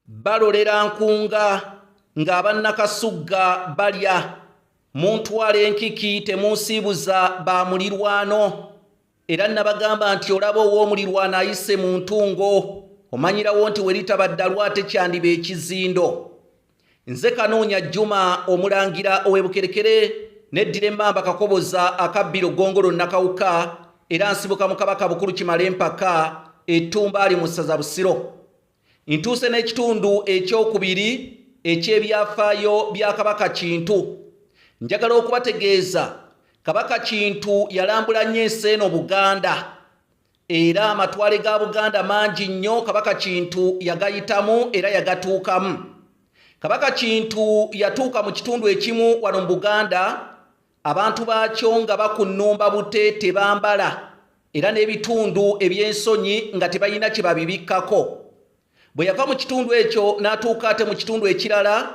balolera nkunga ng'abannakasugga balya muntwala enkiki temunsiibuza ba mulirwano era nabagamba nti olaba ow'omulirwano ayise mu ntungo omanyirawo nti weritabaddalu ate kyandiba ekizindo. Nze Kanoonya Juma omulangira ow'ebukerekere neddira emmamba kakoboza akabbiro Ggongolo Nakawuka era nsibuka mu Kabaka Bukulu Kimala Empaka Ettumba ali mu ssaza Busiro. Ntuuse n'ekitundu ekyokubiri eky'ebyafaayo bya Kabaka Kintu. Njagala okubategeeza Kabaka Kintu yalambula nnyo ensi eno Buganda era amatwale ga Buganda mangi nnyo Kabaka Kintu yagayitamu era yagatuukamu. Kabaka Kintu yatuuka mu kitundu ekimu wano mu Buganda abantu baakyo nga bakunnumba bute tebambala era n'ebitundu eby'ensonyi nga tebalina kye babibikkako. Bwe yava mu kitundu ekyo n'atuuka ate mu kitundu ekirala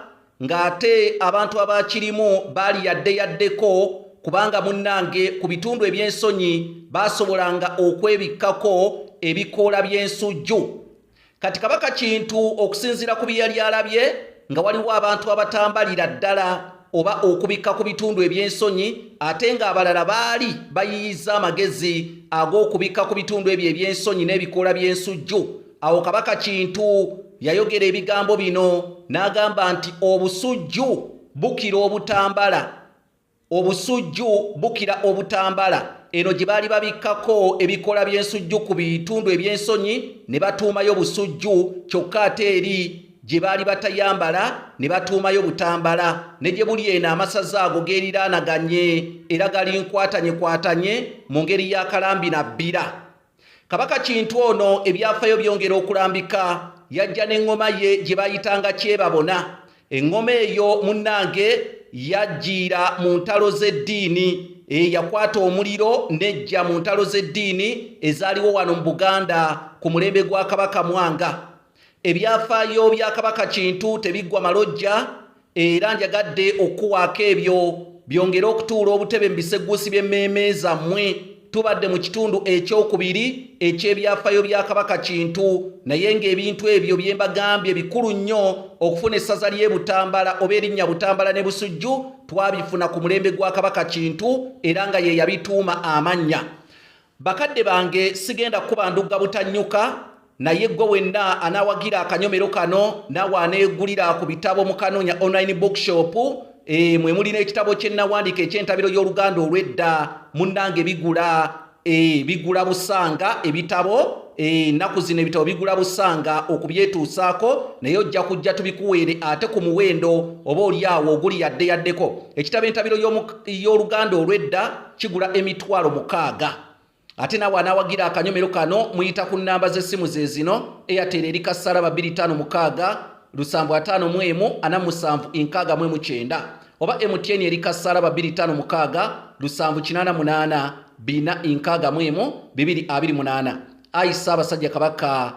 ng'ate abantu abakirimu baali yaddeyaddeko kubanga munnange ku bitundu eby'ensonyi baasobolanga okwebikkako ebikoola by'ensujju. Kati Kabaka Kintu okusinziira ku bye yali alabye nga waliwo abantu abatambalira ddala oba okubikka ku bitundu eby'ensonyi ate ng'abalala baali bayiyiza amagezi ag'okubikka ku bitundu ebyo eby'ensonyi n'ebikoola by'ensujju. Awo Kabaka Kintu yayogera ebigambo bino n'agamba nti obusujju bukira obutambala. Obusujju bukira obutambala. Eno gye baali babikkako ebikoola by'ensujju ku bitundu eby'ensonyi ne batuumayo busujju kyokka ate eri gye baali batayambala ne batuumayo butambala. Ne gye buli eno amasaza ago geeriraanaganye era gali nkwatanye mu ngeri ya kalambi na bbira. Kabaka Kintu ono ebyafaayo byongera okulambika yajja n'eŋŋoma ye gye bayitanga Kyebabona. Eŋŋoma eyo munnange yajjiira mu ntalo z'eddiini yakwata omuliro nejja mu ntalo z'eddiini ezaaliwo wano mu Buganda ku mulembe gwa Kabaka Mwanga. Ebyafaayo bya Kabaka Kintu tebiggwa malojja era njagadde okuwaako ebyo byongera okutuula obutebe mu bisegguusi by'emmeeme zammwe. Tubadde mu kitundu ekyokubiri eky'ebyafaayo bya Kabaka Kintu naye ng'ebintu ebyo bye mbagambye bikulu nnyo okufuna essaza ly'e Butambala oba erinnya Butambala ne Busujju twabifuna ku mulembe gwa Kabaka Kintu era nga ye yabituuma amannya. Bakadde bange sigenda kuba ndugga butannyuka naye gwe wenna anaawagira akanyomero kano naawe aneegulira ku bitabo mu Kanoonya online bookshop mwe mulina ekitabo kye nawandiika eky'entabiro y'Oluganda olw'edda munnange bigula busanga ebitabo ennaku zino ebitabo bigula busanga okubyetuusaako naye ojja kujja tubikuweere ate ku muwendo oba oliawo oguli yaddeyaddeko. Ekitabo entabiro y'Oluganda olw'edda kigula $60,000 ate naawe anaawagira akanyomero kano muyita ku nnamba z'essimu ze zino Airtel eri kasaraba 256 751 4769 oba MTN eri kasaraba 256 788 461 228. Ayi Ssaabasajja Kabaka